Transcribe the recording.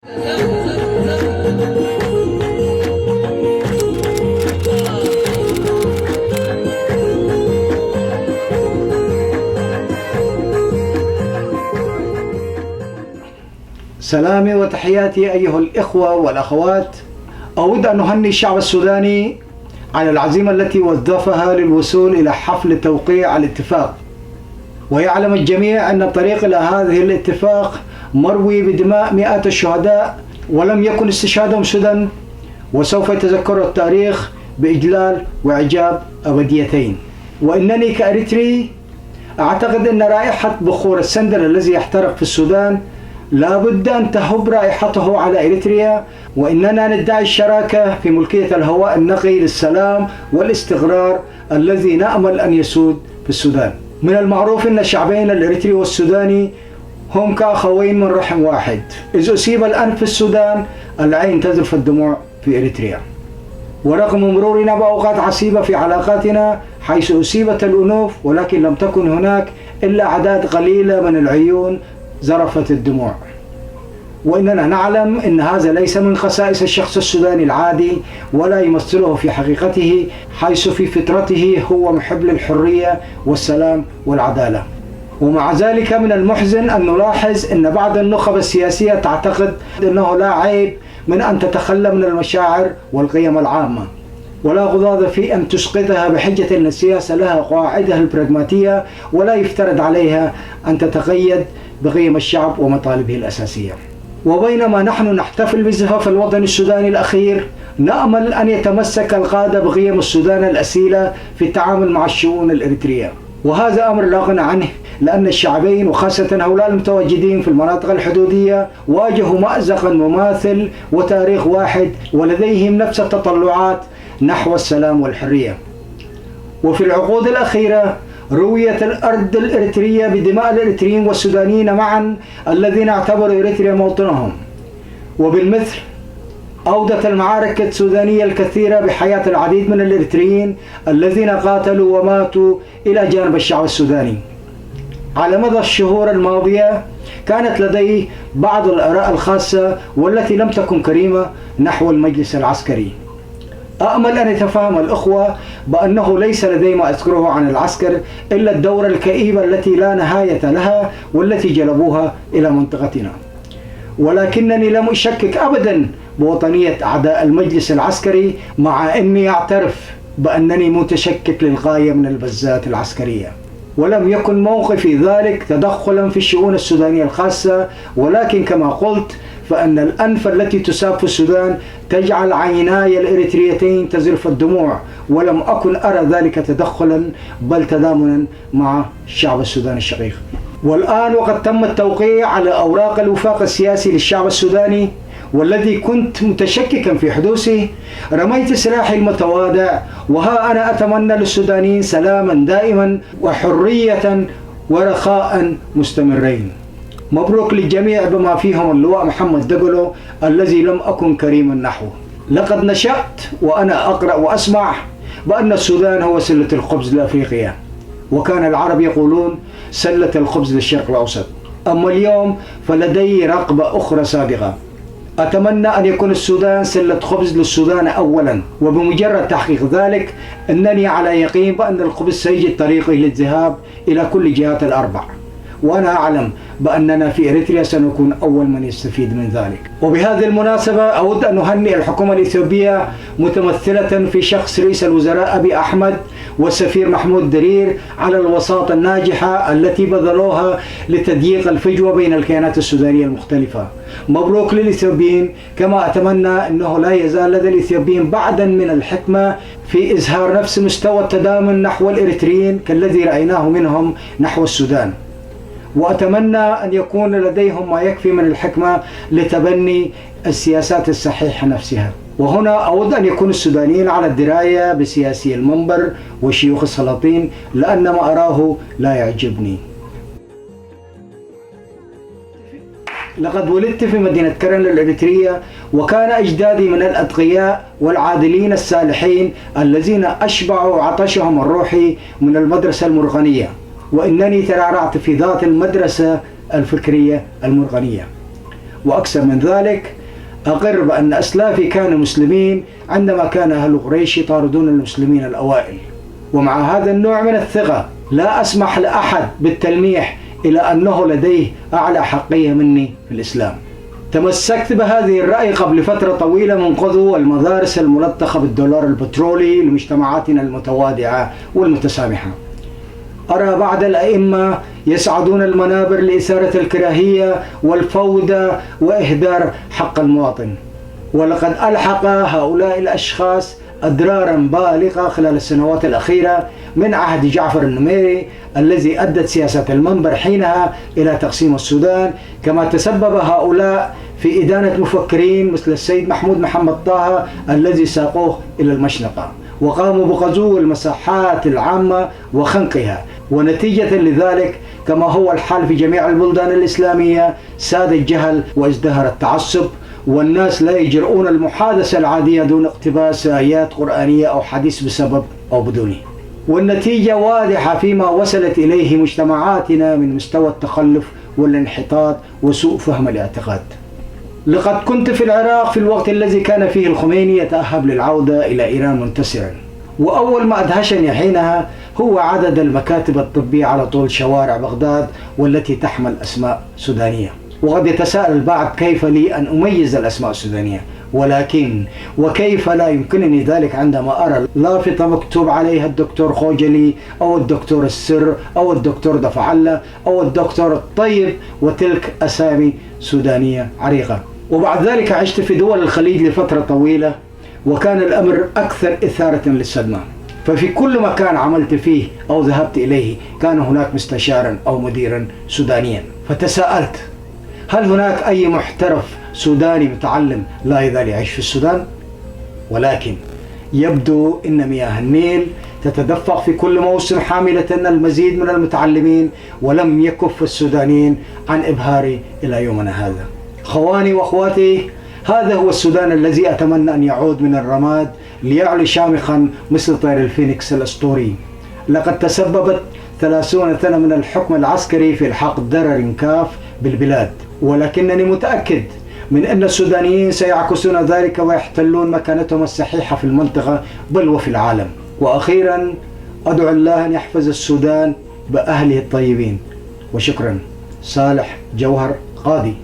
سلامي وتحياتي أيها الإخوة والأخوات. أود أن أهني الشعب السوداني على العزيمة التي وظفها للوصول إلى حفل توقيع الاتفاق، ويعلم الجميع أن الطريق إلى هذه الاتفاق مروي بدماء مئات الشهداء، ولم يكن استشهادهم سدى، وسوف يتذكر التاريخ بإجلال وإعجاب أبديتين. وإنني كأريتري أعتقد أن رائحة بخور السندل الذي يحترق في السودان لا بد أن تهب رائحته على إريتريا، وإننا ندعي الشراكة في ملكية الهواء النقي للسلام والاستقرار الذي نأمل أن يسود في السودان. من المعروف أن الشعبين الإريتري والسوداني هم كأخوين من رحم واحد. إذ أصيب الأنف في السودان العين تذرف الدموع في إريتريا. ورغم مرورنا بأوقات عصيبة في علاقاتنا حيث أصيبت الأنوف، ولكن لم تكن هناك إلا أعداد قليلة من العيون زرفت الدموع. وإننا نعلم أن هذا ليس من خصائص الشخص السوداني العادي، ولا يمثله في حقيقته، حيث في فطرته هو محب للحرية والسلام والعدالة. ومع ذلك من المحزن أن نلاحظ أن بعض النخب السياسية تعتقد أنه لا عيب من أن تتخلى من المشاعر والقيم العامة، ولا غضاض في أن تسقطها بحجة أن السياسة لها قواعدها البراغماتية، ولا يفترض عليها أن تتقيد بقيم الشعب ومطالبه الأساسية. وبينما نحن نحتفل بزفاف الوطن السوداني الأخير، نأمل أن يتمسك القادة بقيم السودان الأصيلة في التعامل مع الشؤون الإريترية، وهذا أمر لا غنى عنه، لأن الشعبين وخاصة هؤلاء المتواجدين في المناطق الحدودية واجهوا مأزقا مماثل وتاريخ واحد، ولديهم نفس التطلعات نحو السلام والحرية. وفي العقود الأخيرة رويت الأرض الإريترية بدماء الإريتريين والسودانيين معا الذين اعتبروا إريتريا موطنهم، وبالمثل أودت المعارك السودانية الكثيرة بحياة العديد من الإريتريين الذين قاتلوا وماتوا إلى جانب الشعب السوداني. على مدى الشهور الماضية كانت لدي بعض الآراء الخاصة والتي لم تكن كريمة نحو المجلس العسكري. أأمل أن يتفهم الأخوة بأنه ليس لدي ما أذكره عن العسكر إلا الدورة الكئيبة التي لا نهاية لها والتي جلبوها إلى منطقتنا، ولكنني لم أشكك أبدا بوطنية أعداء المجلس العسكري، مع أني أعترف بأنني متشكك للغاية من البزات العسكرية. ولم يكن موقفي ذلك تدخلا في الشؤون السودانية الخاصة، ولكن كما قلت فأن الأنف التي تساب في السودان تجعل عيناي الإريتريتين تزرف الدموع، ولم أكن أرى ذلك تدخلا بل تضامنا مع الشعب السوداني الشقيق. والآن وقد تم التوقيع على أوراق الوفاق السياسي للشعب السوداني، والذي كنت متشككا في حدوثه، رميت سلاحي المتواضع، وها أنا أتمنى للسودانيين سلاما دائما وحرية ورخاء مستمرين. مبروك للجميع بما فيهم اللواء محمد دقلو الذي لم أكن كريما نحوه. لقد نشأت وأنا أقرأ وأسمع بأن السودان هو سلة الخبز لأفريقيا، وكان العرب يقولون سلة الخبز للشرق الأوسط. أما اليوم فلدي رغبة أخرى سابقة، أتمنى أن يكون السودان سلة خبز للسودان أولا، وبمجرد تحقيق ذلك أنني على يقين بأن الخبز سيجد طريقه للذهاب إلى كل جهات الأربع، وأنا أعلم بأننا في إريتريا سنكون أول من يستفيد من ذلك. وبهذه المناسبة أود أن أهنئ الحكومة الإثيوبية متمثلة في شخص رئيس الوزراء أبي أحمد والسفير محمود درير على الوساطة الناجحة التي بذلوها لتضييق الفجوة بين الكيانات السودانية المختلفة. مبروك للإثيوبيين، كما أتمنى أنه لا يزال لدى الإثيوبيين بعدا من الحكمة في إظهار نفس مستوى التضامن نحو الإريتريين كالذي رأيناه منهم نحو السودان. وأتمنى أن يكون لديهم ما يكفي من الحكمة لتبني السياسات الصحيحة نفسها. وهنا أود أن يكون السودانيين على الدراية بسياسي المنبر وشيوخ السلاطين، لأن ما أراه لا يعجبني. لقد ولدت في مدينة كرن الإريترية، وكان أجدادي من الأتقياء والعادلين الصالحين الذين أشبعوا عطشهم الروحي من المدرسة المرغنية، وإنني ترعرعت في ذات المدرسة الفكرية المرغنية. وأكثر من ذلك، أقر بأن أسلافي كانوا مسلمين عندما كان أهل قريش يطاردون المسلمين الأوائل. ومع هذا النوع من الثقة لا أسمح لأحد بالتلميح إلى أنه لديه أعلى حقية مني في الإسلام. تمسكت بهذه الرأي قبل فترة طويلة من قدوة المدارس الملطخة بالدولار البترولي لمجتمعاتنا المتوادعة والمتسامحة. أرى بعض الأئمة يصعدون المنابر لإثارة الكراهية والفوضى وإهدار حق المواطن، ولقد ألحق هؤلاء الأشخاص أضرارا بالغة خلال السنوات الأخيرة من عهد جعفر النميري الذي أدت سياسة المنبر حينها إلى تقسيم السودان، كما تسبب هؤلاء في إدانة مفكرين مثل السيد محمود محمد طه الذي ساقوه إلى المشنقة وقاموا بغزو المساحات العامة وخنقها. ونتيجة لذلك كما هو الحال في جميع البلدان الإسلامية ساد الجهل وازدهر التعصب، والناس لا يجرؤون المحادثة العادية دون اقتباس آيات قرآنية أو حديث بسبب أو بدونه. والنتيجة واضحة فيما وصلت إليه مجتمعاتنا من مستوى التخلف والانحطاط وسوء فهم الاعتقاد. لقد كنت في العراق في الوقت الذي كان فيه الخميني يتأهب للعودة إلى إيران منتصرا، وأول ما أدهشني حينها هو عدد المكاتب الطبية على طول شوارع بغداد والتي تحمل أسماء سودانية. وقد يتساءل البعض كيف لي أن أميز الأسماء السودانية، ولكن وكيف لا يمكنني ذلك عندما أرى لافتة مكتوب عليها الدكتور خوجلي أو الدكتور السر أو الدكتور دفعلة أو الدكتور الطيب، وتلك أسامي سودانية عريقة. وبعد ذلك عشت في دول الخليج لفترة طويلة، وكان الأمر أكثر إثارة للصدمة، ففي كل مكان عملت فيه أو ذهبت إليه كان هناك مستشارا أو مديرا سودانيا. فتساءلت هل هناك أي محترف سوداني متعلم لا يزال يعيش في السودان؟ ولكن يبدو أن مياه النيل تتدفق في كل موسم حاملة المزيد من المتعلمين، ولم يكف السودانيين عن إبهاري إلى يومنا هذا. خواني وأخواتي، هذا هو السودان الذي أتمنى أن يعود من الرماد ليعلو شامخا مثل طير الفينيكس الأسطوري. لقد تسببت 30 سنة من الحكم العسكري في الحاق ضرر كاف بالبلاد، ولكنني متأكد من أن السودانيين سيعكسون ذلك ويحتلون مكانتهم الصحيحة في المنطقة بل وفي العالم. وأخيرا أدعو الله أن يحفظ السودان بأهله الطيبين. وشكرا. صالح جوهر قاضي.